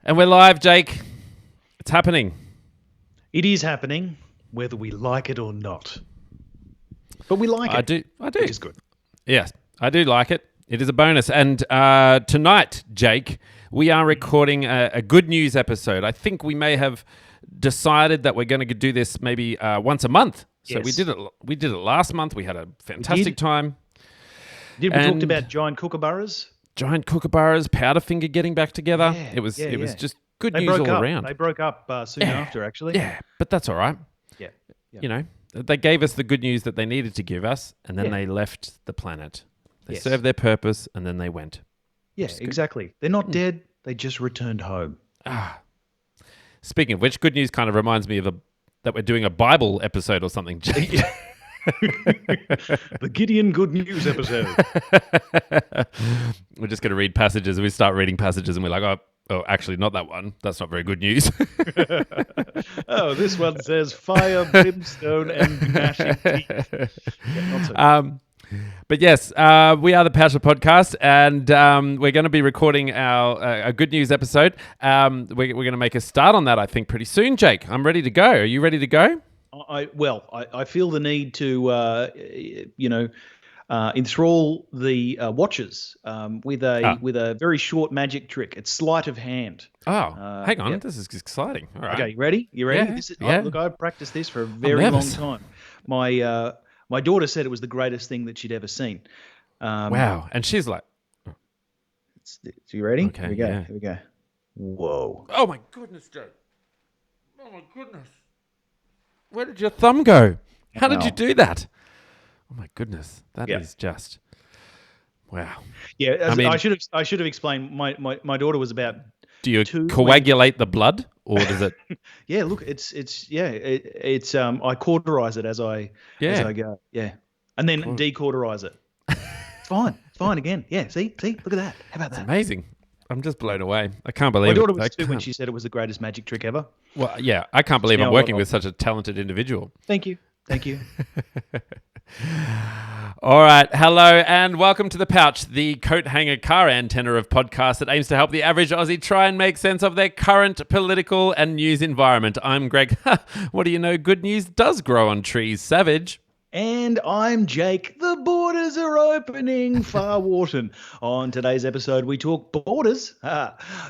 And we're live, Jake. It's happening. It is happening, whether we like it or not. But we like it. I do. Which is good. Yes, I do like it. It is a bonus. And tonight, Jake, we are recording a good news episode. I think we may have decided that we're going to do this maybe once a month. So Yes. we did it last month. We had a fantastic time. We talked about giant kookaburras? Giant kookaburras, Powderfinger getting back together. Yeah, It was yeah. just good news all around. They broke up soon after, actually. Yeah, but that's all right. Yeah. You know, they gave us the good news that they needed to give us, and then Yeah. they left the planet. They Yes. served their purpose, and then they went. Yeah, exactly. They're not dead. They just returned home. Speaking of which, good news kind of reminds me of that we're doing a Bible episode or something, Jake. The Gideon Good News episode. We're just going to read passages. We start reading passages, and we're like, oh, actually, not that one. That's not very good news. Oh, this one says fire, brimstone, and gnashing teeth. Yeah, not so But yes, we are the Passion Podcast, and we're going to be recording a good news episode. We're going to make a start on that, I think, pretty soon, Jake. I'm ready to go. Are you ready to go? I feel the need to, enthrall the watchers with a very short magic trick. It's sleight of hand. Oh, hang on. yeah. This is exciting. All right. Okay, you ready? You ready? Yeah. Look, I've practiced this for a very long nervous. time. My daughter said it was the greatest thing that she'd ever seen. Wow. And she's like, So you ready? Okay, Here we go. yeah. Here we go. Whoa. oh my goodness, Jake. Oh my goodness. Where did your thumb go? How did you Wow. do that? Oh my goodness. That Yeah. is just, wow. Yeah, mean- I should have explained. My daughter was about. Do you Two- coagulate the blood, or does it? Yeah, look, I cauterize it as I go. Yeah, and then decauterize it. It's fine again. Yeah, see, look at that. How about that? Amazing. I'm just blown away. I can't My believe daughter it. was I too when can't- she said it was the greatest magic trick ever. Well, yeah, I can't believe I'm Now working what- with such a talented individual. Thank you. All right. Hello and welcome to The Pouch, the coat hanger car antenna of podcasts that aims to help the average Aussie try and make sense of their current political and news environment. I'm Greg. What do you know? Good news does grow on trees, savage. And I'm Jake. The borders are opening, Far Wharton. On today's episode, we talk borders,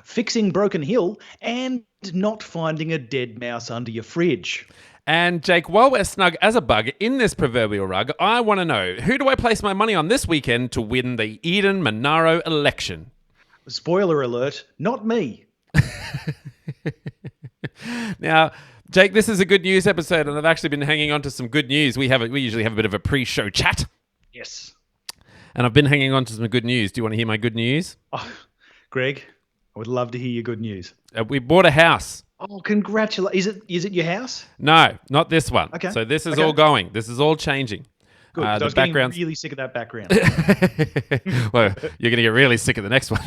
fixing Broken Hill, and not finding a dead mouse under your fridge. And Jake, while we're snug as a bug in this proverbial rug, I want to know, who do I place my money on this weekend to win the Eden Monaro election? Spoiler alert, not me. Now, Jake, this is a good news episode, and I've actually been hanging on to some good news. We usually have a bit of a pre-show chat, Yes. and I've been hanging on to some good news. Do you want to hear my good news? Oh, Greg, I would love to hear your good news. We bought a house. Oh, congratulations. Is it your house? No, not this one. Okay. So this is Okay. all going. This is all changing. Good, 'cause I The was getting background's... really sick of that background. Well, you're going to get really sick of the next one.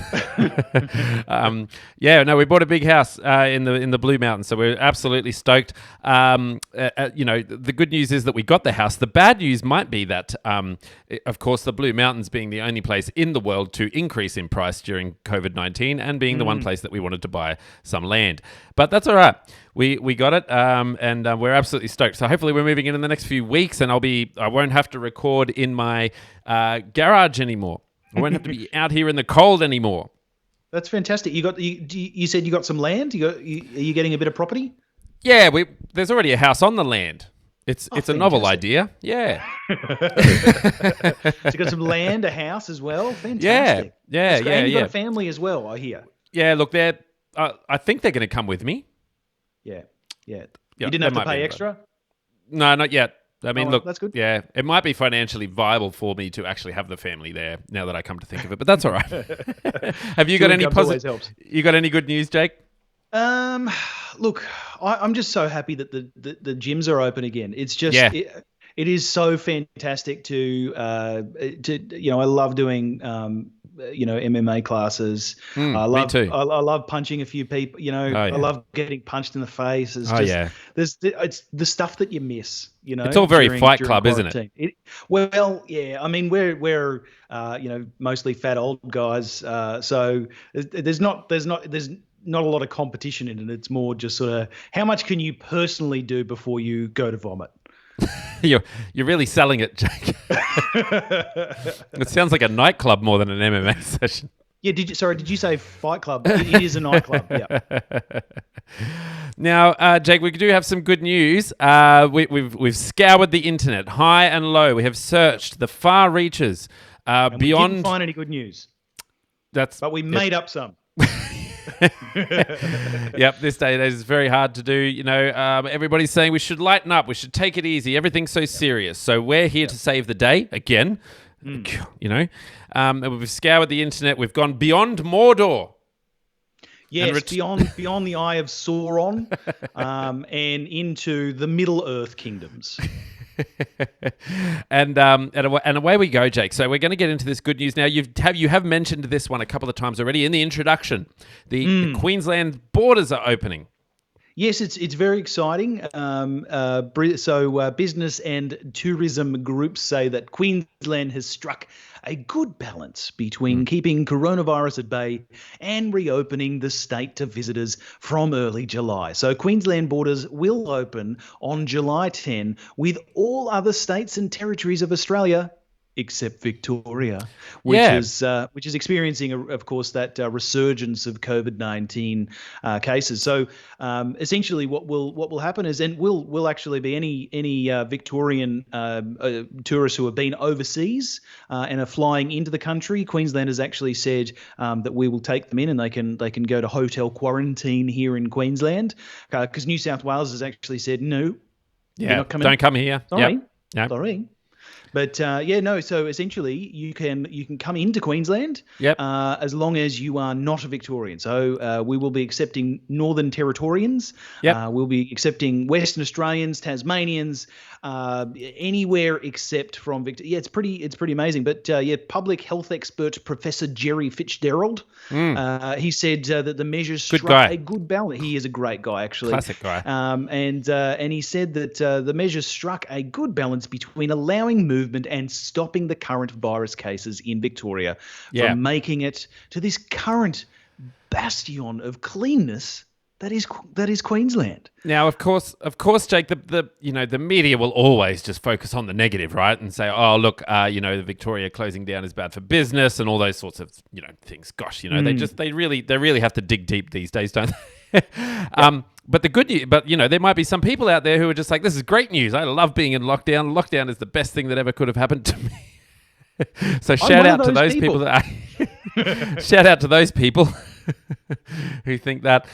We bought a big house in the Blue Mountains, so we're absolutely stoked. The good news is that we got the house. The bad news might be that, of course, the Blue Mountains being the only place in the world to increase in price during COVID-19 and being the one place that we wanted to buy some land. But that's all right. We got it, and we're absolutely stoked. So hopefully we're moving in the next few weeks, and I won't have to record in my garage anymore. I won't have to be out here in the cold anymore. That's fantastic. You said you got some land? Are you getting a bit of property? Yeah, there's already a house on the land. It's a novel fantastic. idea. Yeah. So you got some land, a house as well? Fantastic. Yeah. And you got a family as well, I hear. Yeah, look, I think they're going to come with me. Yeah. Yeah, You didn't they have to might pay be, extra? No, not yet. I mean, Oh, look, that's good. Yeah, it might be financially viable for me to actually have the family there now that I come to think of it, but that's all right. Have you got any Incomes always positive? helps. You got any good news, Jake? Look, I'm just so happy that the gyms are open again. It's just Yeah. it is so fantastic to I love doing MMA classes. Me too. I love punching a few people. Oh, I yeah. love getting punched in the face. It's Oh, just yeah. it's the stuff that you miss. It's all very Fight During Club, isn't it? quarantine. Well, yeah. I mean, we're mostly fat old guys. So there's not a lot of competition in it. It's more just sort of how much can you personally do before you go to vomit. You're really selling it, Jake. It sounds like a nightclub more than an MMA session. Yeah, did you say Fight Club? It is a nightclub. Yeah. Now, Jake, we do have some good news. We've scoured the internet, high and low. We have searched the far reaches And beyond. we didn't find any good news, but we made up some. Yep, this day and age is very hard to do. Everybody's saying we should lighten up, we should take it easy. Everything's so serious. So we're here to save the day again. And we've scoured the internet. We've gone beyond Mordor. Yes, beyond the Eye of Sauron, and into the Middle Earth kingdoms. And away we go, Jake. So we're going to get into this good news now. You have mentioned this one a couple of times already in the introduction. The Queensland borders are opening. Yes, it's very exciting. Business and tourism groups say that Queensland has struck a good balance between keeping coronavirus at bay and reopening the state to visitors from early July. So Queensland borders will open on July 10 with all other states and territories of Australia except Victoria, which is experiencing, of course, that resurgence of COVID-19 cases. So essentially, what will happen is, and will actually be any Victorian tourists who have been overseas and are flying into the country. Queensland has actually said that we will take them in, and they can go to hotel quarantine here in Queensland, because New South Wales has actually said no. You're not coming. Don't come here. Sorry. Yep. Sorry. But so essentially you can come into Queensland as long as you are not a Victorian. So we will be accepting Northern Territorians. We'll be accepting Western Australians, Tasmanians, anywhere except from Victoria. Yeah, it's pretty amazing. But public health expert Professor Jerry Fitzgerald, he said that the measures struck a good balance. He is a great guy, actually. Classic guy. And he said that the measures struck a good balance between allowing movement and stopping the current virus cases in Victoria from making it to this current bastion of cleanness that is Queensland. Now, of course, Jake, the media will always just focus on the negative, right? And say, oh, look, the Victoria closing down is bad for business and all those sorts of, things. Gosh, they really have to dig deep these days, don't they? But the good news, there might be some people out there who are just like, this is great news. I love being in lockdown. Lockdown is the best thing that ever could have happened to me. So shout out to those people. Shout out to those people who think that.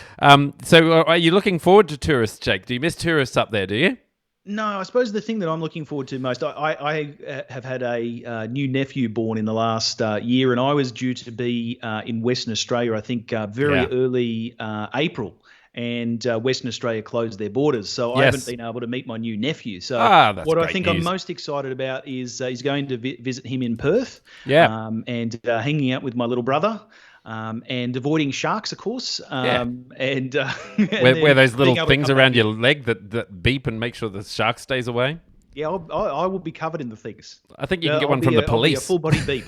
So are you looking forward to tourists, Jake? Do you miss tourists up there, do you? No, I suppose the thing that I'm looking forward to most, I have had a new nephew born in the last year, and I was due to be in Western Australia, I think very early April. And Western Australia closed their borders, so I haven't been able to meet my new nephew. So what I think I'm most excited about is he's going to visit him in Perth, and hanging out with my little brother, and avoiding sharks, of course. And wear those little things around your leg that beep and make sure the shark stays away. Yeah, I will be covered in the things. I think you can get one from the police. I'll be a full body beep.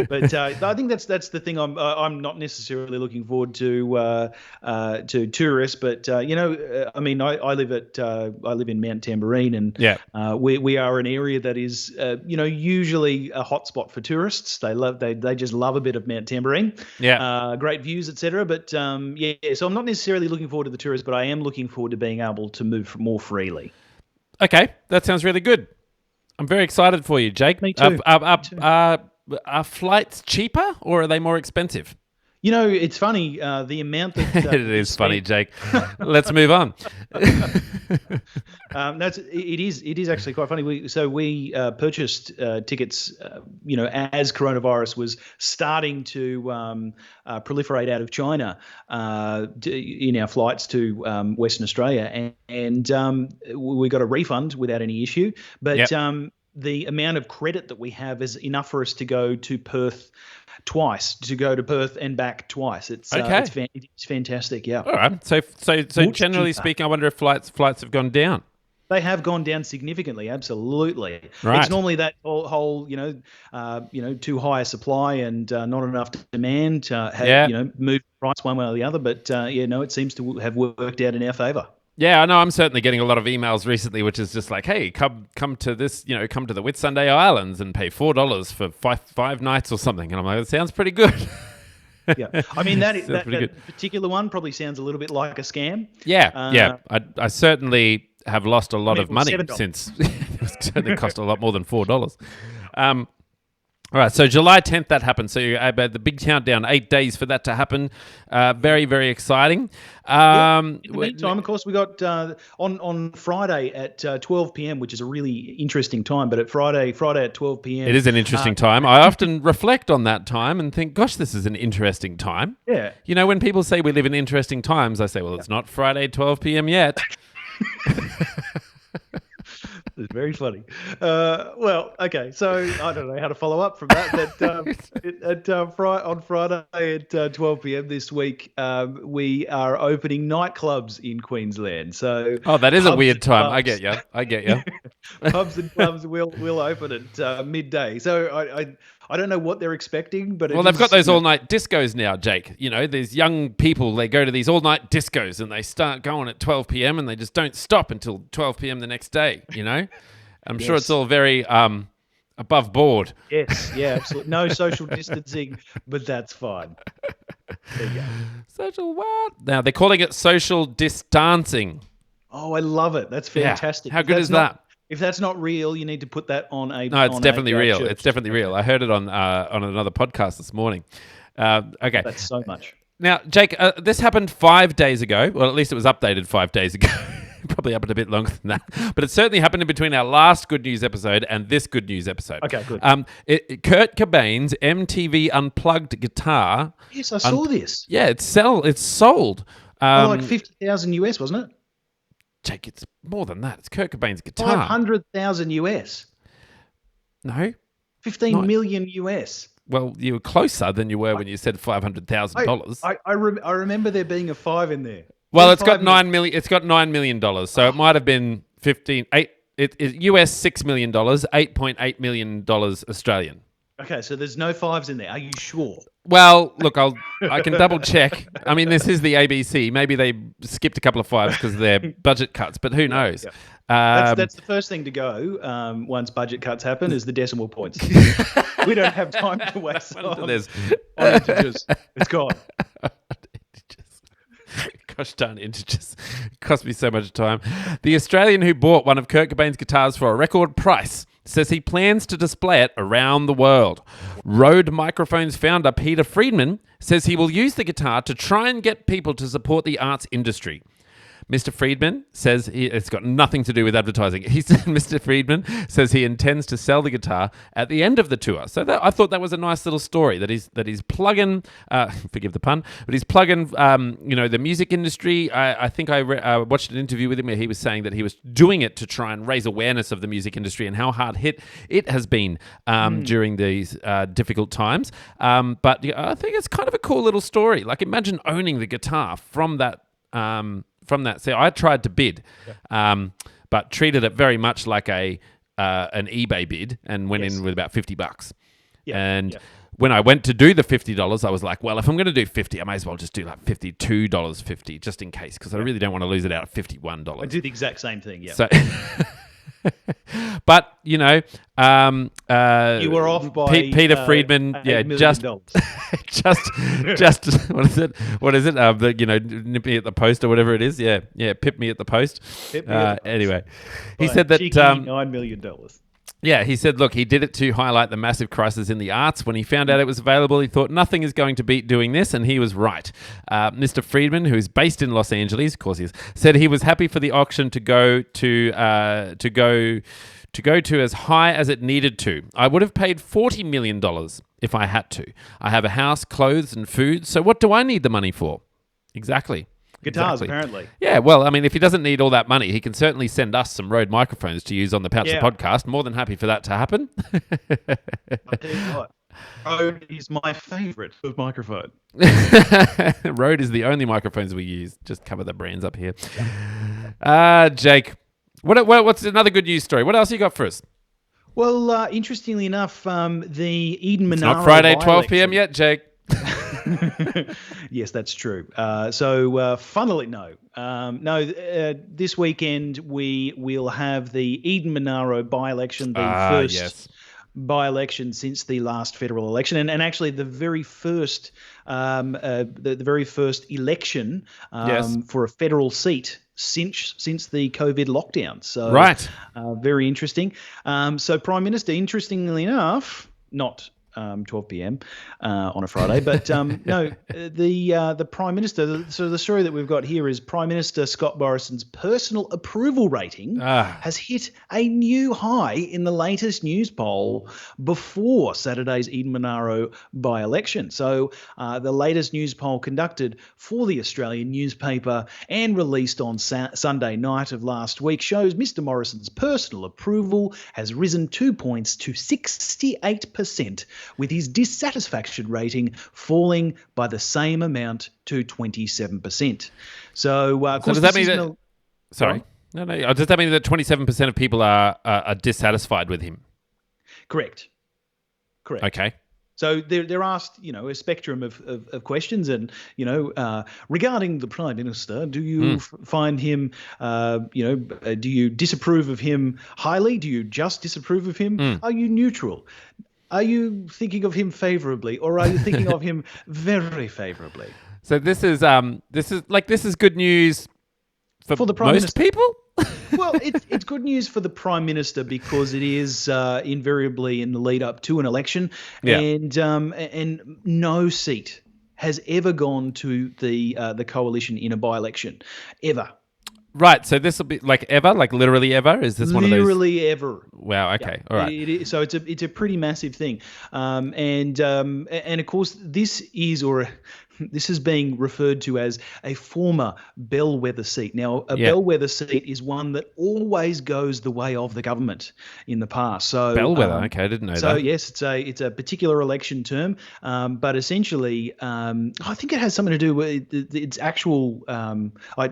But I think that's the thing. I'm not necessarily looking forward to tourists, but I live in Mount Tamborine, and we are an area that is usually a hotspot for tourists. They just love a bit of Mount Tamborine. Great views, etc. But so I'm not necessarily looking forward to the tourists, but I am looking forward to being able to move more freely. Okay, that sounds really good. I'm very excited for you, Jake. Me too. Are flights cheaper or are they more expensive? It's funny, the amount that... it is funny, Jake. Let's move on. It is actually quite funny. We purchased tickets, as coronavirus was starting to proliferate out of China in our flights to Western Australia, and we got a refund without any issue. But the amount of credit that we have is enough for us to go to Perth twice, to go to Perth and back twice. It's Okay. it's fantastic. Yeah. All right. So Much generally cheaper. speaking, I wonder if flights have gone down. They have gone down significantly. Absolutely. Right. It's normally that whole too high a supply and not enough demand Yeah. move the price one way or the other. But it seems to have worked out in our favour. Yeah, I know. I'm certainly getting a lot of emails recently, which is just like, "Hey, come to this, come to the Whitsunday Islands and pay $4 for five nights or something." And I'm like, "It sounds pretty good." Yeah, I mean that Sounds pretty good. particular one probably sounds a little bit like a scam. Yeah. I certainly have lost a lot it of was money $7. since it certainly cost a lot more than $4. All right, so July 10th that happened. So you had the big countdown, 8 days for that to happen. Very, very exciting. In the meantime, of course, we got on Friday at 12 p.m., which is a really interesting time. But at Friday at 12 p.m., it is an interesting time. I often reflect on that time and think, gosh, this is an interesting time. Yeah. When people say we live in interesting times, I say, well, it's not Friday 12 p.m. yet. It's very funny. Well, okay, so I don't know how to follow up from that, but on Friday at 12 p.m. this week, we are opening nightclubs in Queensland. So that is a weird and time. clubs- I get you. Pubs and clubs will open at midday. So I don't know what they're expecting, but Well, they've got those all-night discos now, Jake. These young people, they go to these all-night discos and they start going at 12 p.m. and they just don't stop until 12 p.m. the next day, I'm sure it's all very above board. Yes, yeah, absolutely. No social distancing, but that's fine. There you go. Social what? Now, they're calling it social distancing. Oh, I love it. That's fantastic. Yeah. How good is that? If that's not real, you need to put that on a. No, it's definitely real. church. It's definitely real. I heard it on another podcast this morning. Okay. That's so much. Now, Jake, this happened 5 days ago. Well, at least it was updated 5 days ago. Probably happened a bit longer than that. But it certainly happened in between our last Good News episode and this Good News episode. Okay, good. Kurt Cobain's MTV Unplugged guitar. Yes, I saw this. Yeah, it's sold. Like 50,000 US, wasn't it? Jake, it's more than that. It's Kurt Cobain's guitar. 500,000 US. No. 15 million US. Well, you were closer than you were when you said $500,000. I remember there being a 5 in there. Well, it's got $9 million. It's got $9 million, so it might have been 15. It US $6 million, $8.8 million Australian. Okay, so there's no 5s in there. Are you sure? Well, look, I can double check. I mean, this is the ABC. Maybe they skipped a couple of 5s because of their budget cuts, but who knows? Yeah. That's the first thing to go once budget cuts happen is the decimal points. We don't have time to waste on integers. It's gone. Gosh darn integers. It cost me so much time. The Australian who bought one of Kurt Cobain's guitars for a record price says he plans to display it around the world. Rode Microphones founder Peter Friedman says he will use the guitar to try and get people to support the arts industry. Mr. Friedman says it's got nothing to do with advertising. Mr. Friedman says he intends to sell the guitar at the end of the tour. So I thought that was a nice little story that he's plugging. Forgive the pun, but he's plugging. The music industry. I think I watched an interview with him where he was saying that he was doing it to try and raise awareness of the music industry and how hard hit it has been during these difficult times. But I think it's kind of a cool little story. Like imagine owning the guitar from that. So I tried to bid, but treated it very much like an eBay bid and went in with about $50. When I went to do the $50, I was like, well, if I'm going to do 50, I may as well just do like $52.50 just in case, because I really don't want to lose it out at $51. I do the exact same thing. Yeah. So, but you were off by Peter Friedman. $8 million. just what is it? Nip me at the post or whatever it is. Yeah, pip me at the post. Anyway, he said that $9 million. Yeah, he said, look, he did it to highlight the massive crisis in the arts. When he found out it was available, he thought nothing is going to beat doing this, and he was right. Mr. Friedman, who is based in Los Angeles, of course he is, said he was happy for the auction to go to as high as it needed to. I would have paid $40 million if I had to. I have a house, clothes, and food, so what do I need the money for? Exactly. Guitars, exactly. apparently. Yeah, well, I mean, if he doesn't need all that money, he can certainly send us some Rode microphones to use on the Pouch the Podcast. More than happy for that to happen. I'll tell you what, Rode is my favourite of microphone. Rode is the only microphones we use. Just cover the brands up here. Jake, what's another good news story? What else you got for us? Well, interestingly enough, the Eden Monaro. It's not Friday, 12 by-election- p.m. yet, Jake. Yes, that's true. Funnily, this weekend we will have the Eden Monaro by-election, the first by-election since the last federal election, and actually the very first the very first election for a federal seat since the COVID lockdown. So very interesting. So Prime Minister, interestingly enough, not 12 p.m. On a Friday. But the Prime Minister, so the story that we've got here is Prime Minister Scott Morrison's personal approval rating has hit a new high in the latest news poll before Saturday's Eden Monaro by-election. So the latest news poll conducted for the Australian newspaper and released on Sunday night of last week shows Mr. Morrison's personal approval has risen 2 points to 68%, with his dissatisfaction rating falling by the same amount to 27%. So, of course, does that mean that? Sorry, no. Does that mean that 27% of people are dissatisfied with him? Correct. Okay. So they're asked, a spectrum of questions, and regarding the Prime Minister, do you find him, do you disapprove of him highly? Do you just disapprove of him? Are you neutral? Are you thinking of him favourably, or are you thinking of him very favourably? So this is good news for the Prime Minister. People. Well, it's good news for the Prime Minister because it is invariably in the lead up to an election, and no seat has ever gone to the coalition in a by-election, ever. Right, so this will be like ever, like literally ever. Is this one of those? Literally ever. Wow. Okay. Yeah. All right. So it's a pretty massive thing, and of course this is being referred to as a former bellwether seat. Now, a bellwether seat is one that always goes the way of the government in the past. So bellwether. Okay, I didn't know that. So yes, it's a particular election term, but essentially, I think it has something to do with its actual. I'm not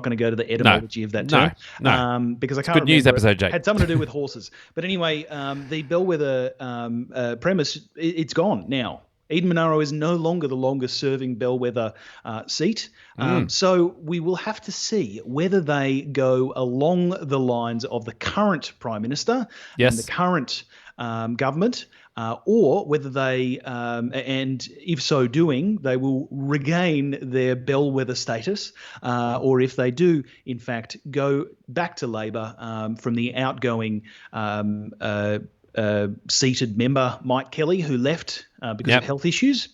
going to go to the etymology of that term. No. Because I can't. Good news episode, Jake. It had something to do with horses, but anyway, the bellwether premise it's gone now. Eden Monaro is no longer the longest-serving bellwether seat. So we will have to see whether they go along the lines of the current Prime Minister and the current government, or whether they, and if so doing, they will regain their bellwether status, or if they do, in fact, go back to Labor from the outgoing seated member Mike Kelly, who left because of health issues.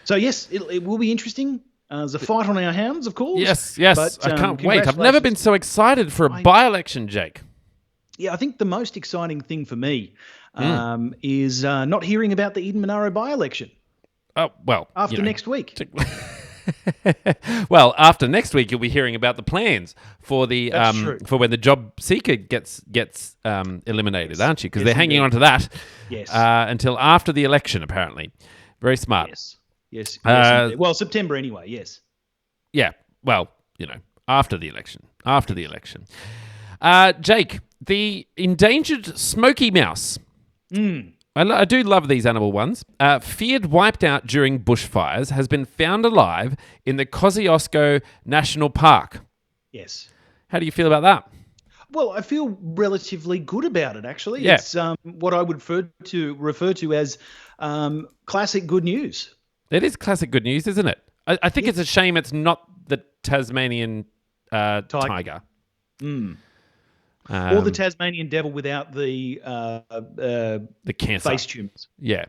So yes, it will be interesting. There's a fight on our hands, of course. Yes. But, I can't wait. I've never been so excited for a by-election, Jake. Yeah, I think the most exciting thing for me is not hearing about the Eden Monaro by-election. Oh, well. After next week. Well, after next week, you'll be hearing about the plans for the for when the job seeker gets eliminated, aren't you? Because they're hanging on to that until after the election, apparently. Very smart. Yes. Well, September anyway. Yes. Yeah. Well, after the election. Jake, the endangered smoky mouse. I do love these animal ones. Feared wiped out during bushfires, has been found alive in the Kosciuszko National Park. Yes. How do you feel about that? Well, I feel relatively good about it, actually. Yeah. It's what I would refer to as classic good news. It is classic good news, isn't it? I think it's a shame it's not the Tasmanian tiger. Or the Tasmanian devil without the cancer face tumours. Yeah,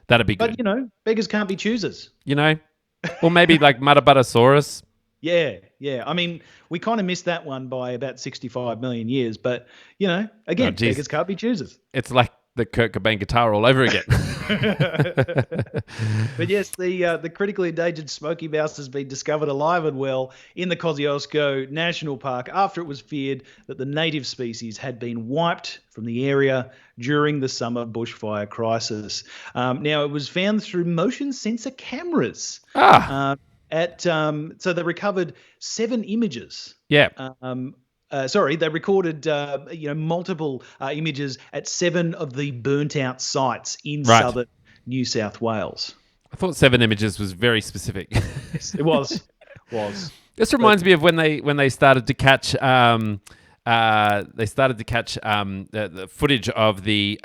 that'd be good. But beggars can't be choosers. Or maybe like Muttabuttasaurus. Yeah. I mean, we kind of missed that one by about 65 million years. But again, beggars can't be choosers. It's like the Kurt Cobain guitar all over again. But yes, the critically endangered smoky mouse has been discovered alive and well in the Kosciuszko National Park after it was feared that the native species had been wiped from the area during the summer bushfire crisis. Now, it was found through motion sensor cameras. So they recovered 7 images. Yeah. They recorded multiple images at 7 of the burnt out sites in southern New South Wales. I thought 7 images was very specific. Yes, it was. This reminds me of when they started to catch the footage of the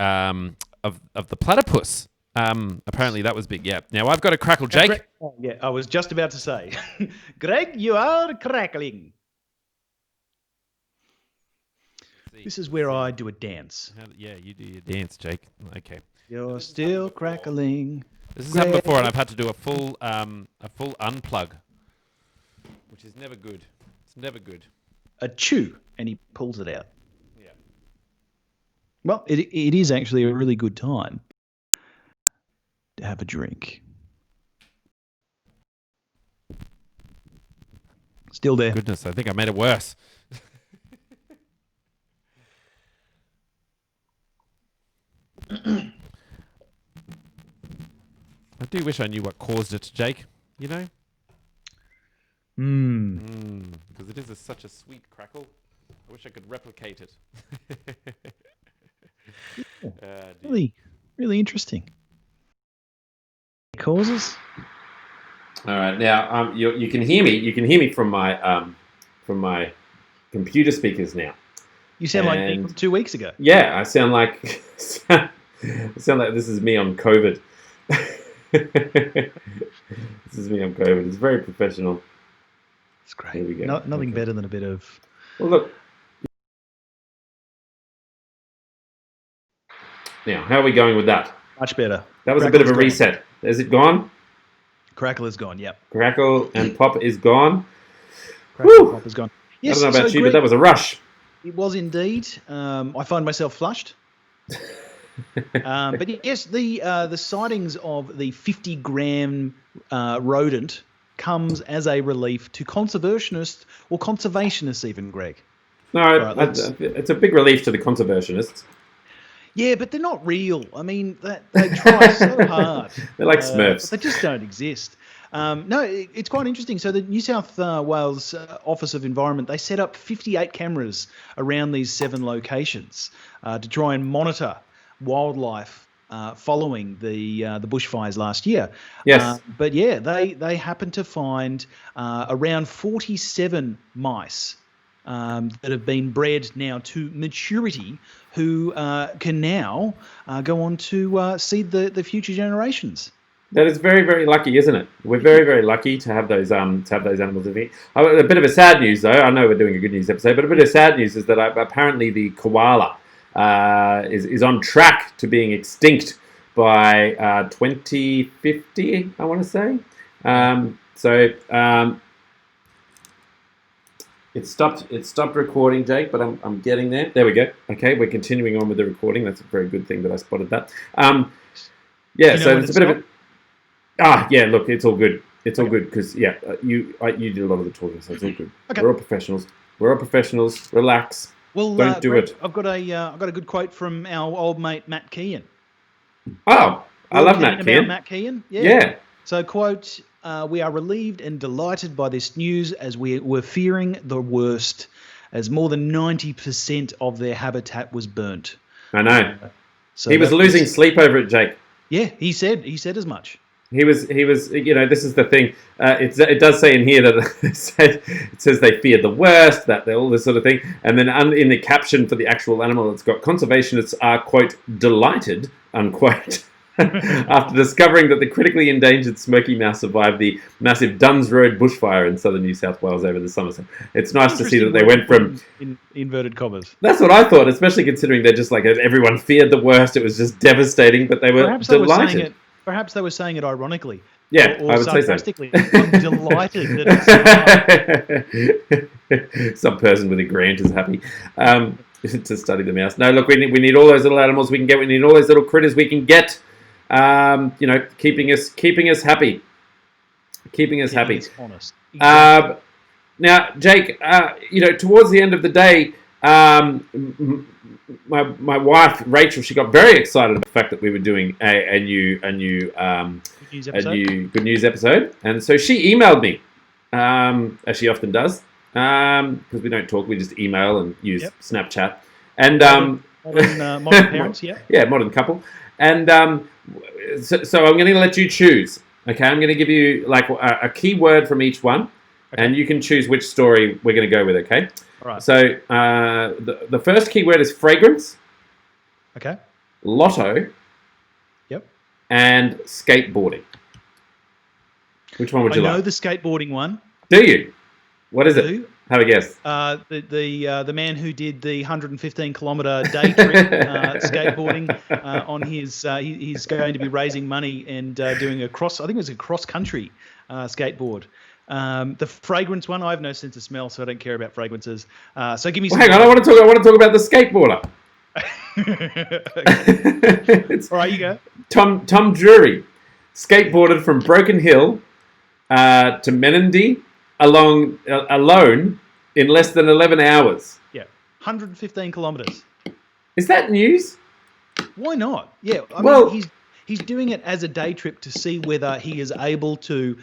platypus. Apparently that was big. Yeah. Now I've got a crackle, Jake. Yeah, I was just about to say, Greg, you are crackling. This is where I do a dance. Yeah, you do your dance, Jake. Okay. You're still crackling. This has happened before, and I've had to do a full unplug, which is never good. It's never good. A chew, and he pulls it out. Yeah. Well, it is actually a really good time to have a drink. Still there. Goodness, I think I made it worse. I do wish I knew what caused it, Jake. You know? Because it is such a sweet crackle. I wish I could replicate it. Really, really interesting. Causes? All right, now you can hear me. You can hear me from my computer speakers now. You sound like me from 2 weeks ago. Yeah, I sound like this is me on COVID. This is me on COVID. It's very professional. It's great. Here we go. Nothing better than a bit of. Well, look. Now, how are we going with that? Much better. That was a bit of a reset. Is it gone? Crackle is gone. Yep. Crackle and pop is gone. Crackle and pop is gone. Yes, I don't know about you, Greg, but that was a rush. It was indeed. I find myself flushed. But yes, the sightings of the 50-gram rodent comes as a relief to conservationists or conservationists even, Greg. No, it's a big relief to the conservationists. Yeah, but they're not real. I mean, they try so hard. They're like Smurfs. But they just don't exist. It's quite interesting. So the New South Wales Office of Environment, they set up 58 cameras around these 7 locations to try and monitor wildlife following the bushfires last year. Yes. But yeah, they happened to find around 47 mice that have been bred now to maturity, who can now go on to seed the future generations. That is very, very lucky, isn't it? We're very, very lucky to have those animals. A bit of a sad news, though. I know we're doing a good news episode, but a bit of sad news is that apparently the koala is on track to being extinct by 2050. I want to say. It stopped recording, Jake, but I'm getting there. There we go. Okay, we're continuing on with the recording. That's a very good thing that I spotted that. So it's a bit of a. Yeah. Look, it's all good. It's all good because you did a lot of the talking, so it's all good. Okay. We're all professionals. Relax. Well, don't do it. I've got a good quote from our old mate Matt Kean. Oh, I love Matt Kean. Matt Kean. Yeah. So, quote, we are relieved and delighted by this news as we were fearing the worst, as more than 90% of their habitat was burnt. I know. So he was losing sleep over it, Jake. Yeah, he said as much. He was. This is the thing. It does say in here that it says they feared the worst, that all this sort of thing, and then in the caption for the actual animal, it's got conservationists are quote delighted unquote after discovering that the critically endangered smoky mouse survived the massive Duns Road bushfire in southern New South Wales over the summer. So it's nice to see that they went from in inverted commas. That's what I thought, especially considering they're just like everyone feared the worst. It was just devastating, but they were delighted. Perhaps they were saying it ironically. Yeah, or I would sarcastically. Say so. I'm delighted that it's some person with a grant is happy. to study the mouse. No, look, we need all those little animals we can get. We need all those little critters we can get. Keeping us happy. Keeping us happy. Us honest. Exactly. Now, Jake, towards the end of the day, my wife Rachel, she got very excited about the fact that we were doing a new good news episode, and so she emailed me, as she often does, because we don't talk, we just email and use Snapchat, and modern parents, yeah, modern couple, and so I'm going to let you choose. Okay, I'm going to give you like a key word from each one. Okay. And you can choose which story we're going to go with, okay? All right. So the first keyword is fragrance. Okay. Lotto. Yep. And skateboarding. Which one would you like? I know the skateboarding one. Do you? What is it? Have a guess. The man who did the 115-kilometre day trip skateboarding on his he's going to be raising money and doing I think it was a cross-country skateboard. The fragrance one, I have no sense of smell, so I don't care about fragrances. So give me some. Hang on, I want to talk about the skateboarder. All right, you go. Tom Drury skateboarded from Broken Hill to Menindee alone in less than 11 hours. Yeah, 115 kilometres. Is that news? Why not? Yeah, I mean, he's doing it as a day trip to see whether he is able to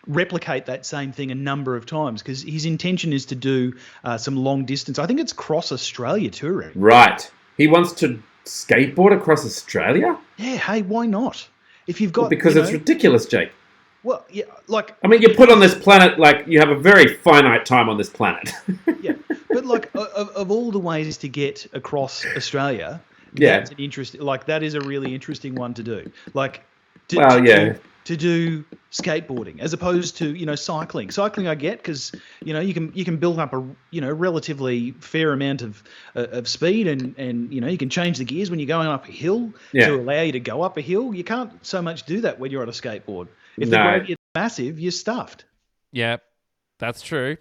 replicate that same thing a number of times, because his intention is to do some long distance. I think it's cross Australia touring. Right. He wants to skateboard across Australia? Yeah, hey, why not? If you've got because it's ridiculous, Jake. Well, yeah, like... I mean, you're put on this planet, like, you have a very finite time on this planet. Yeah, but, like, of all the ways to get across Australia... Yeah, that's an interesting. Like that is a really interesting one to do. Like, to do skateboarding as opposed to cycling. Cycling I get because you can build up a relatively fair amount of speed and you can change the gears when you're going up a hill to allow you to go up a hill. You can't so much do that when you're on a skateboard. If the gradient is massive, you're stuffed. Yeah, that's true.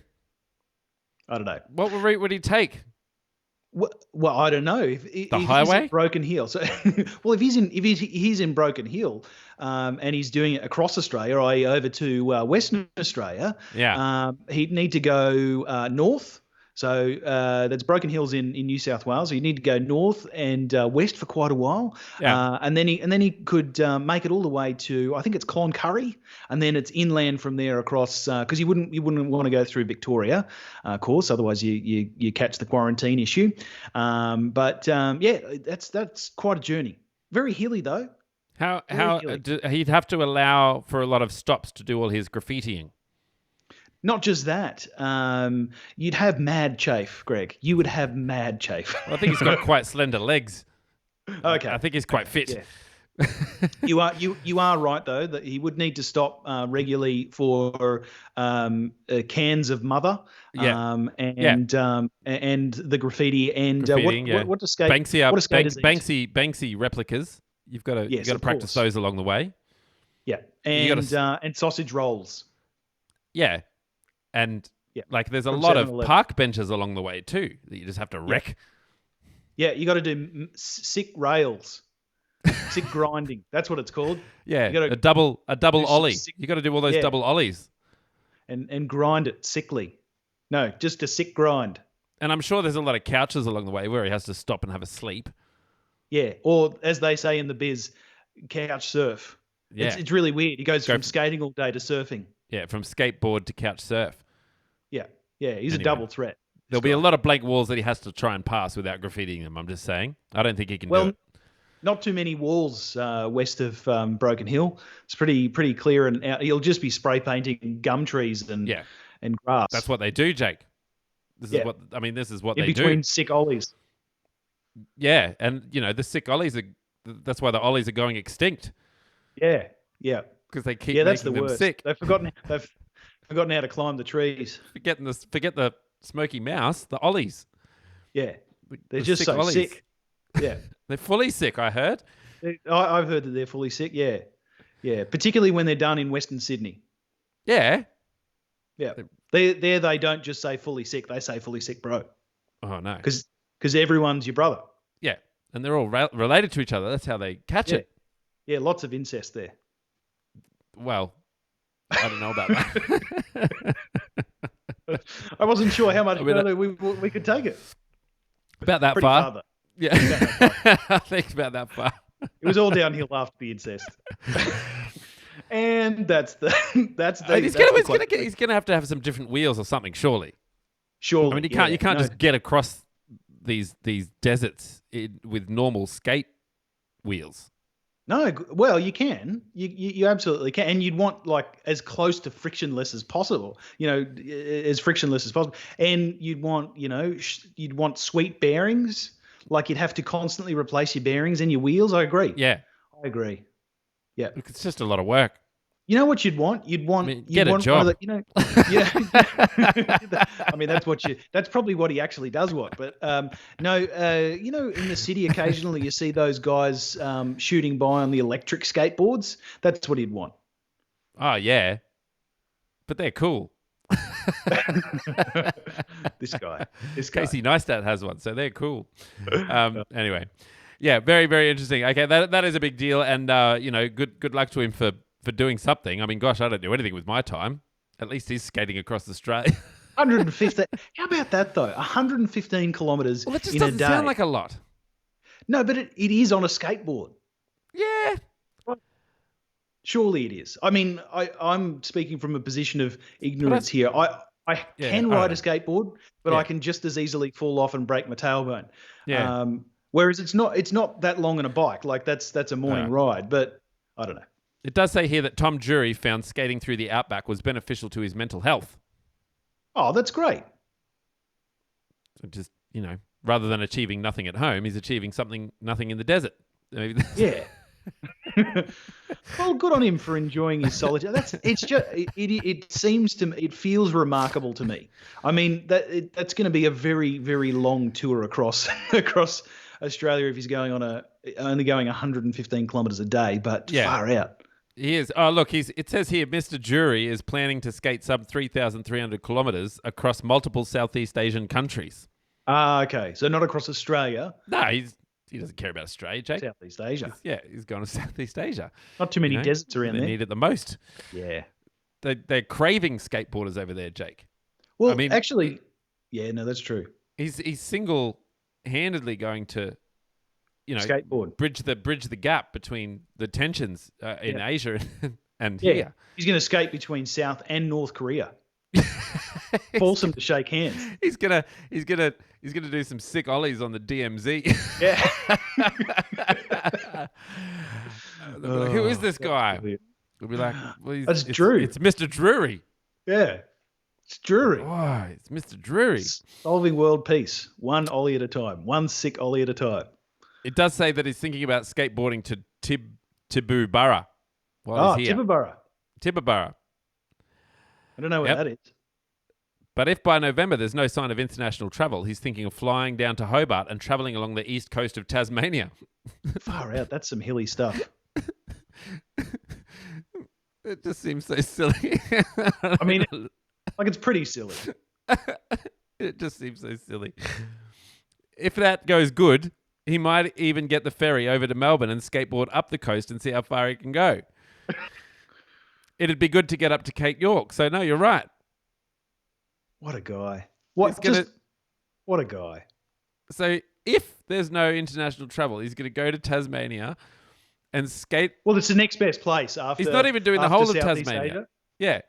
I don't know. What route would he take? Well, I don't know. If highway? He's in Broken Hill. So, well, if he's in Broken Hill, and he's doing it across Australia, i.e., over to Western Australia, he'd need to go north. So that's Broken Hill's in New South Wales. So you need to go north and west for quite a while, and then he could make it all the way to, I think it's Cloncurry, and then it's inland from there across, because you wouldn't want to go through Victoria, of course, otherwise you catch the quarantine issue. That's quite a journey. Very hilly though. He'd have to allow for a lot of stops to do all his graffitiing. Not just that. You'd have mad chafe, Greg. You would have mad chafe. Well, I think he's got quite slender legs. Okay. I think he's quite fit. Yeah. You are right though that he would need to stop regularly for cans of mother, and the graffiti and what does skate? Banksy replicas. You've got to practice those along the way. Yeah, and sausage rolls. Yeah. And like there's a lot of park benches along the way too that you just have to wreck. Yeah, you got to do sick rails, sick grinding. That's what it's called. Yeah, a double ollie. You got to do all those double ollies and grind it sickly. No, just a sick grind. And I'm sure there's a lot of couches along the way where he has to stop and have a sleep. Yeah, or as they say in the biz, couch surf. Yeah, it's really weird. He goes from skating all day to surfing. Yeah, from skateboard to couch surf. Yeah, he's a double threat. There'll be a lot of blank walls that he has to try and pass without graffitiing them, I'm just saying. I don't think he can do it. Not too many walls west of Broken Hill. It's pretty clear, and he'll just be spray painting gum trees and grass. That's what they do, Jake. This is what they do. In between sick ollies. Yeah, and the sick ollies that's why the ollies are going extinct. Yeah. Because they keep making them sick. They've forgotten how to climb the trees. Forget the smoky mouse, the ollies. Yeah. They're just so ollies. Sick. Yeah. They're fully sick, I heard. I've heard that they're fully sick, yeah. Yeah, particularly when they're done in Western Sydney. Yeah. Yeah. They don't just say fully sick, they say fully sick, bro. Oh, no. Because because everyone's your brother. Yeah, and they're all related to each other. That's how they catch Yeah. it. Yeah, lots of incest there. Well, I don't know about that. I wasn't sure how much I mean, further we could take it. about that Pretty far. far, though. Yeah, I think about that far. It was all downhill after the incest. And that's the He's gonna have to have some different wheels or something, surely. surely. I mean, you can't just get across these deserts with normal skate wheels. No, well, you can. You absolutely can, and you'd want like as close to frictionless as possible. As frictionless as possible, and you'd want you'd want sweet bearings. Like you'd have to constantly replace your bearings and your wheels. I agree. Yeah, I agree. Yeah. look, it's just a lot of work. You know what you'd want? You'd want get a job. one of the, yeah. I mean, that's probably what he actually does want. But no, in the city, occasionally you see those guys shooting by on the electric skateboards. That's what he'd want. Oh yeah, but they're cool. This guy. Casey Neistat has one, so they're cool. Anyway, yeah, very, very interesting. Okay, that is a big deal, and good luck to him for doing something. I mean, gosh, I don't do anything with my time. At least he's skating across Australia. 115. How about that though? 115 kilometers Well, it just in a doesn't day. sound like a lot. No, but it is on a skateboard. Yeah. Surely it is. I mean, I'm speaking from a position of ignorance here. I can ride a skateboard, but I can just as easily fall off and break my tailbone. Yeah. Whereas it's not that long on a bike. Like that's a morning ride, but I don't know. It does say here that Tom Jury found skating through the outback was beneficial to his mental health. Oh, that's great. So just, rather than achieving nothing at home, he's achieving nothing in the desert. Yeah. Well, good on him for enjoying his solitude. It feels remarkable to me. I mean, that's going to be a very, very long tour across Australia if he's only going 115 kilometres a day, but far out. He is. Oh, look, it says here, Mr. Jury is planning to skate sub 3,300 kilometres across multiple Southeast Asian countries. Ah, okay. So not across Australia. No, he doesn't care about Australia, Jake. Southeast Asia. He's going to Southeast Asia. Not too many deserts around there. They need it the most. Yeah. They're craving skateboarders over there, Jake. Well, I mean, actually, yeah, no, that's true. He's single-handedly going to, skateboard, bridge the gap between the tensions in Asia and here. He's going to skate between South and North Korea. Force him to shake hands. He's gonna do some sick ollies on the DMZ. Yeah. Like, who is this guy? We'll be like, it's Drew. It's Mr. Drury. Yeah, it's Drury. Oh, it's Mr. Drury. Solving world peace, one ollie at a time, one sick ollie at a time. It does say that he's thinking about skateboarding to Tibooburra while he's here. Tibooburra. I don't know where that is. But if by November there's no sign of international travel, he's thinking of flying down to Hobart and travelling along the east coast of Tasmania. Far out. That's some hilly stuff. It just seems so silly. I mean, like it's pretty silly. It just seems so silly. If that goes good, he might even get the ferry over to Melbourne and skateboard up the coast and see how far he can go. It'd be good to get up to Cape York. So, no, you're right. What a guy. What a guy. So, if there's no international travel, he's going to go to Tasmania and skate. Well, it's the next best place after. He's not even doing the whole of Tasmania. Asia. Yeah.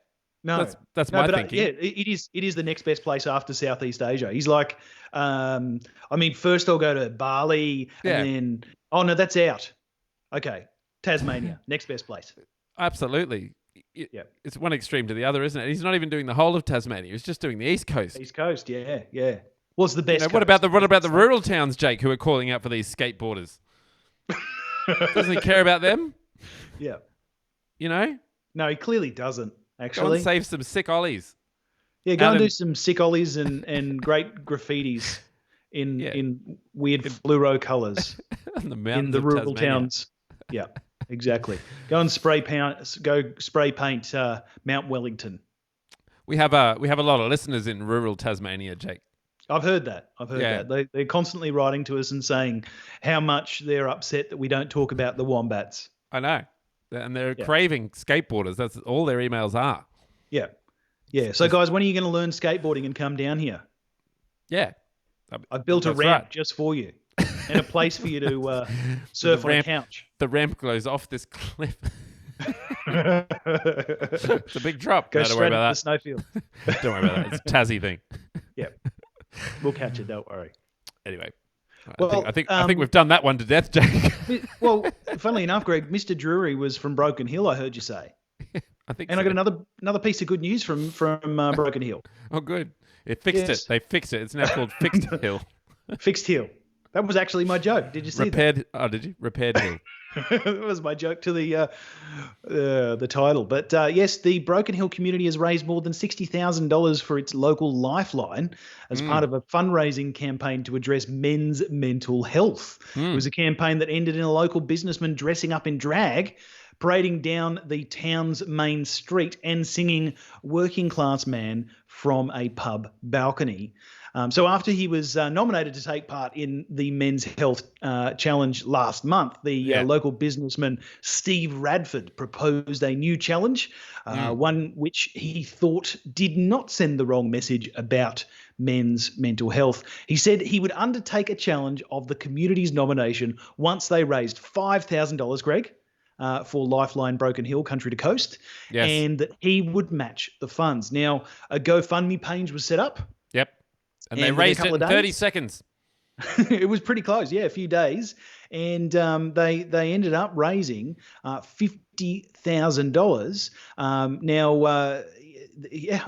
No, that's my thinking. Yeah, it is the next best place after Southeast Asia. He's like, first I'll go to Bali, and then no, that's out. Okay, Tasmania, next best place. Absolutely. It's one extreme to the other, isn't it? He's not even doing the whole of Tasmania. He's just doing the East Coast. East Coast, yeah. What's the best? What about the rural towns, Jake, who are calling out for these skateboarders? Doesn't he care about them? Yeah. No, he clearly doesn't. Actually, go and save some sick ollies. Yeah, go and do some sick ollies and great graffitis in weird fluoro colours in the rural towns. Yeah, exactly. Go and spray paint Mount Wellington. We have a lot of listeners in rural Tasmania, Jake. I've heard that. I've heard Yeah. that. They're constantly writing to us and saying how much they're upset that we don't talk about the wombats. I know. And they're Yeah. craving skateboarders. That's all their emails are. Yeah. Yeah. So, guys, when are you going to learn skateboarding and come down here? Yeah. I've built a That's ramp right. just for you and a place for you to surf on a couch. The ramp goes off this cliff. It's a big drop. Go No, don't straight worry into the about snowfield. that. Don't worry about that. It's a Tassie thing. Yeah. We'll catch it. Don't worry. Anyway. Well, I think we've done that one to death, Jake. Well, funnily enough, Greg, Mr. Drury was from Broken Hill, I heard you say. I think And so. I got another piece of good news from Broken Hill. Oh, good. It fixed Yes. it. They fixed it. It's now called Fixed Hill. Fixed Hill. That was actually my joke. Did you see Repaired. Oh, did you? Repaired Hill. that? That was my joke to the title. But yes, the Broken Hill community has raised more than $60,000 for its local lifeline as part of a fundraising campaign to address men's mental health. It was a campaign that ended in a local businessman dressing up in drag, parading down the town's main street and singing "Working Class Man" from a pub balcony. So after he was nominated to take part in the Men's Health Challenge last month, the local businessman Steve Radford proposed a new challenge, one which he thought did not send the wrong message about men's mental health. He said he would undertake a challenge of the community's nomination once they raised $5,000, Greg, for Lifeline Broken Hill Country to Coast, and that he would match the funds. Now, a GoFundMe page was set up. Yep. And they within a raised it couple in of 30 days- seconds. It was pretty close, a few days, and they ended up raising $50,000.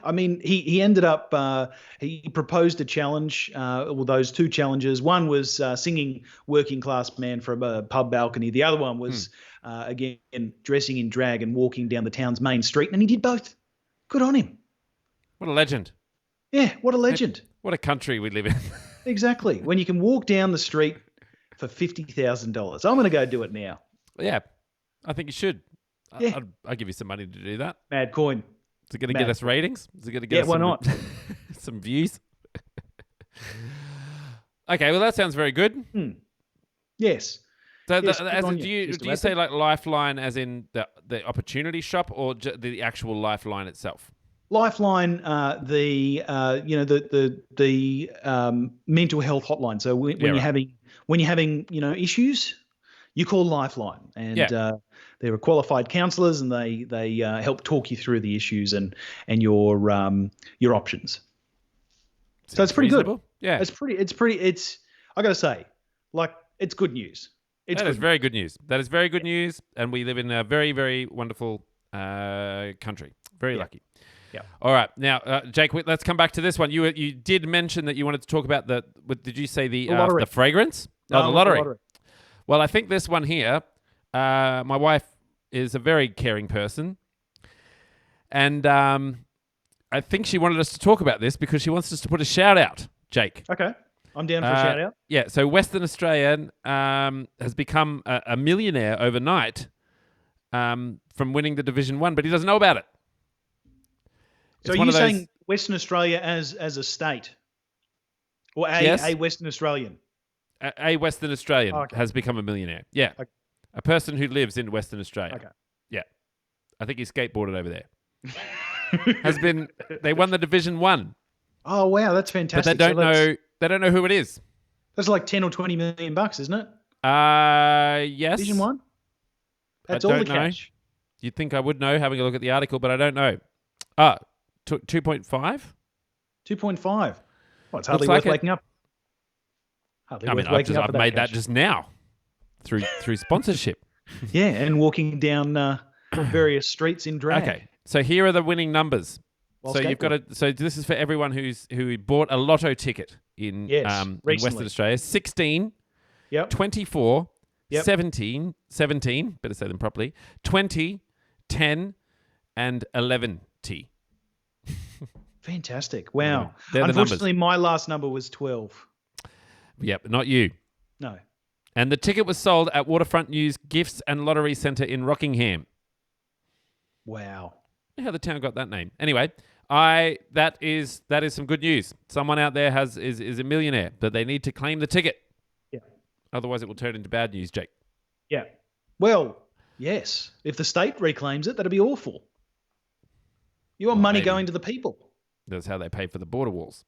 I mean, he ended up he proposed a challenge, those two challenges. One was singing "Working Class Man" from a pub balcony. The other one was again dressing in drag and walking down the town's main street, and he did both. Good on him. What a legend. Yeah, what a legend. What a country we live in. Exactly. When you can walk down the street for $50,000. I'm going to go do it now. Yeah. I think you should. Yeah. I'll give you some money to do that. Mad coin. Is it going to get us ratings? Is it going to get us why not? some views? Okay, well, that sounds very good. Yes. So, Yes, do good on you, you Mr. say Radford. like Lifeline as in the opportunity shop or the actual Lifeline itself? Lifeline, the mental health hotline. So when you're having issues, you call Lifeline, and they're qualified counsellors, and they help talk you through the issues and your options. So it's pretty reasonable. good. Yeah, It's I got to say, like, it's good news. That is very good news. That is very good news, and we live in a very, very wonderful country. Very lucky. Yeah. All right. Now, Jake, let's come back to this one. You did mention that you wanted to talk about did you say the lottery. the fragrance? No, The lottery. Well, I think this one here, my wife is a very caring person. And I think she wanted us to talk about this because she wants us to put a shout out, Jake. Okay. I'm down for a shout out. Yeah. So Western Australia has become a millionaire overnight from winning the Division 1, but he doesn't know about it. So you're saying Western Australia as a state, or a Western Australian? A Western Australian has become a millionaire. Yeah, Okay. A person who lives in Western Australia. Okay. Yeah, I think he skateboarded over there. They won the Division 1, Oh wow, that's but fantastic. they don't know. They don't know who it is. That's like 10 or 20 million bucks, isn't it? Yes. Division 1. That's I all the don't know. cash. You'd think I would know, having a look at the article, but I don't know. 2.5. 2.5. Well, it's hardly Looks worth like waking up. Hardly I worth mean, waking up I've for that made that cash. just now through sponsorship. Yeah, and walking down various streets in drag. Okay, so here are the winning numbers. While So you've got to. So this is for everyone who bought a lotto ticket in Yes, in recently. Western Australia. 16, Yep. 24, Yep. 17, better say them properly, 20, 10, and 11 T. Fantastic. Wow. They're the Unfortunately, my last number was 12. Yep, not you. No. And the ticket was sold at Waterfront News Gifts and Lottery Centre in Rockingham. Wow. How the town got that name. Anyway, That is some good news. Someone out there is a millionaire, but they need to claim the ticket. Yeah. Otherwise, it will turn into bad news, Jake. Yeah. Well, yes. If the state reclaims it, that'd be awful. You want money maybe. going to the people. That's how they pay for the border walls.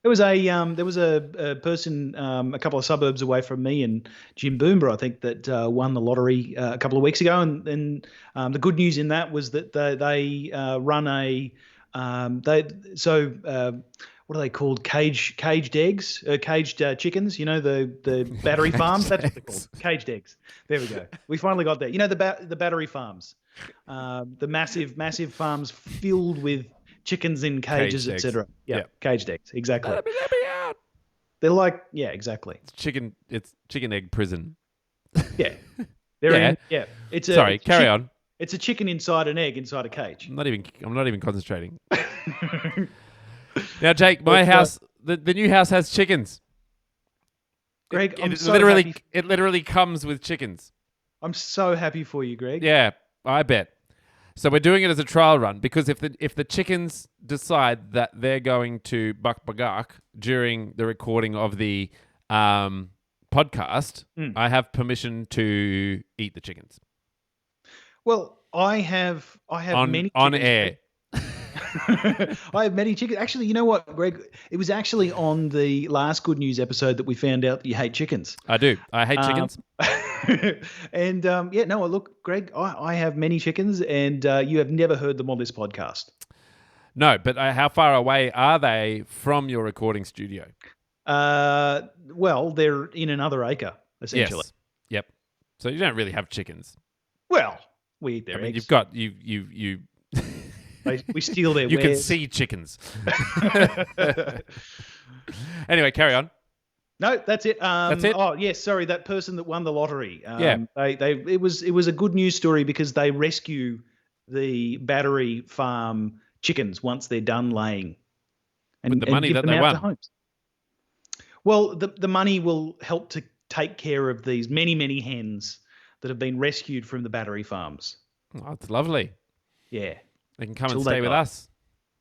There was a person a couple of suburbs away from me in Jim Boomber, I think, that won the lottery a couple of weeks ago, and the good news in that was that they run a what are they called? Caged eggs, caged chickens. You know, the battery farms. That's what they're called. Caged eggs. There we go. We finally got there. You know, the battery farms, the massive farms filled with chickens in cages, etc. Yeah, caged eggs. Exactly. Let me out. They're like, yeah, exactly. It's chicken egg prison. Yeah. It's carry on. It's a chicken inside an egg inside a cage. I'm not even concentrating. Now, Jake, my house, the new house has chickens. Greg, it literally comes with chickens. I'm so happy for you, Greg. Yeah, I bet. So we're doing it as a trial run because if the chickens decide that they're going to buck bagak during the recording of the podcast, I have permission to eat the chickens. Well, I have many chickens on air. I have many chickens. Actually, you know what, Greg? It was actually on the last Good News episode that we found out that you hate chickens. I do. I hate chickens. And look, Greg, I have many chickens, and you have never heard them on this podcast. No, but how far away are they from your recording studio? Well, they're in another acre, essentially. Yes. Yep. So you don't really have chickens. Well, we eat their eggs. You've got you. We steal their You wares. can see chickens. Anyway, carry on. No, that's it. That's it? Oh, yes, sorry, that person that won the lottery. Yeah. It was a good news story because they rescue the battery farm chickens once they're done laying. With the money that they won. Homes. Well, the money will help to take care of these many hens that have been rescued from the battery farms. Oh, it's lovely. Yeah. They can come and stay with us.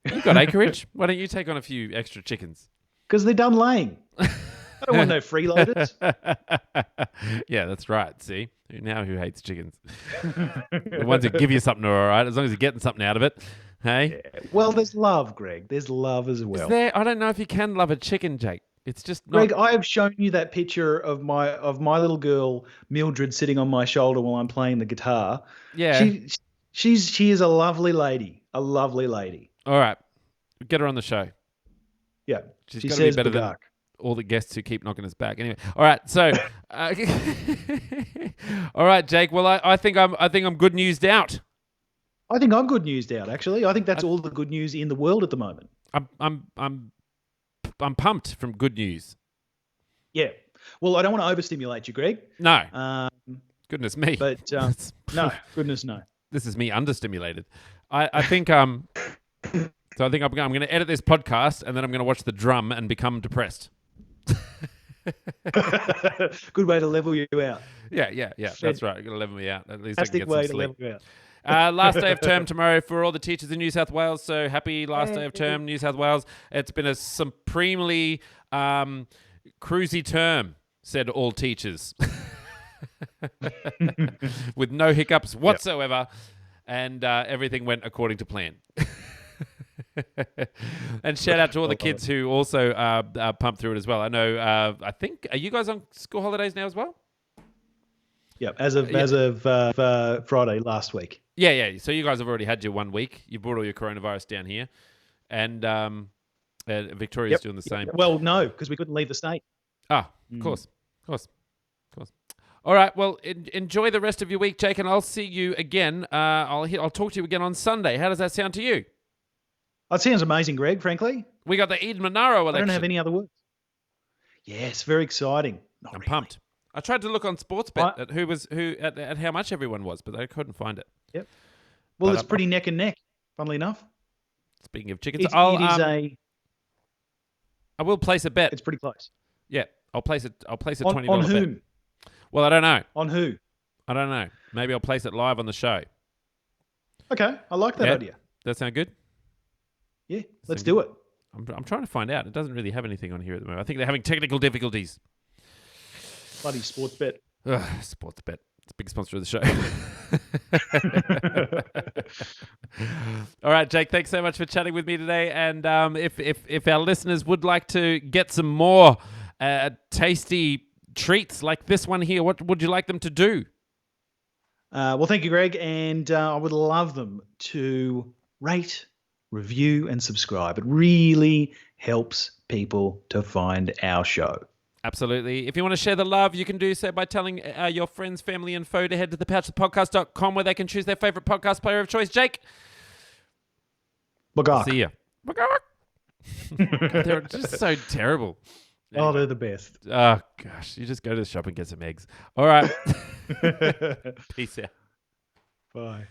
You've got acreage. Why don't you take on a few extra chickens? Because they're done laying. I don't want no freeloaders. Yeah, that's right. See? Now who hates chickens? The ones that give you something are all right, as long as you're getting something out of it. Hey? Yeah. Well, there's love, Greg. There's love as well. I don't know if you can love a chicken, Jake. It's just not... Greg, I have shown you that picture of my little girl, Mildred, sitting on my shoulder while I'm playing the guitar. Yeah. She is a lovely lady. A lovely lady. All right. Get her on the show. Yeah. She says be better than all the guests who keep knocking us back. Anyway. All right. So all right, Jake. Well, I think I'm good newsed out. I think I'm good newsed out, actually. I think that's all the good news in the world at the moment. I'm pumped from good news. Yeah. Well, I don't want to overstimulate you, Greg. No. Goodness me. But no, goodness no. This is me understimulated. I think so I think I'm going to edit this podcast and then I'm going to watch the drum and become depressed. Good way to level you out. Yeah. That's right. You're going to level me out. At least Fantastic I can get way some to sleep. level you out. Last day of term tomorrow for all the teachers in New South Wales. So happy last day of term, New South Wales. It's been a supremely cruisy term, said all teachers. With no hiccups whatsoever. Yep. And everything went according to plan. And shout out to all the kids who also pumped through it as well. I know, I think, are you guys on school holidays now as well? Yep, as of Friday last week. Yeah. So you guys have already had your 1 week. You brought all your coronavirus down here. And Victoria's doing the same. Well, no, because we couldn't leave the state. Ah, of course. All right. Well, enjoy the rest of your week, Jake, and I'll see you again. I'll talk to you again on Sunday. How does that sound to you? It sounds amazing, Greg, frankly. We got the Eden Monaro election. I don't have any other words. Yes, very exciting. I'm pumped. I tried to look on Sportsbet at how much everyone was, but I couldn't find it. Yep. Well, it's pretty neck and neck, funnily enough. Speaking of chickens, I will place a bet. It's pretty close. Yeah, I'll place a $20 on whom? bet. Well, I don't know. On who? I don't know. Maybe I'll place it live on the show. Okay, I like that idea. That sound good? Yeah, let's do it. I'm trying to find out. It doesn't really have anything on here at the moment. I think they're having technical difficulties. Bloody sports bet. Ugh, Sports Bet. It's a big sponsor of the show. All right, Jake, thanks so much for chatting with me today. And if our listeners would like to get some more tasty treats like this one here, what would you like them to do? Well, thank you, Greg. And I would love them to rate, review, and subscribe. It really helps people to find our show. Absolutely. If you want to share the love, you can do so by telling your friends, family, and foe to head to thepouchofthepodcast.com where they can choose their favorite podcast player of choice. Jake. Bagak. See ya. They're just so terrible. Oh, they're the best. Oh, gosh. You just go to the shop and get some eggs. All right. Peace out. Bye.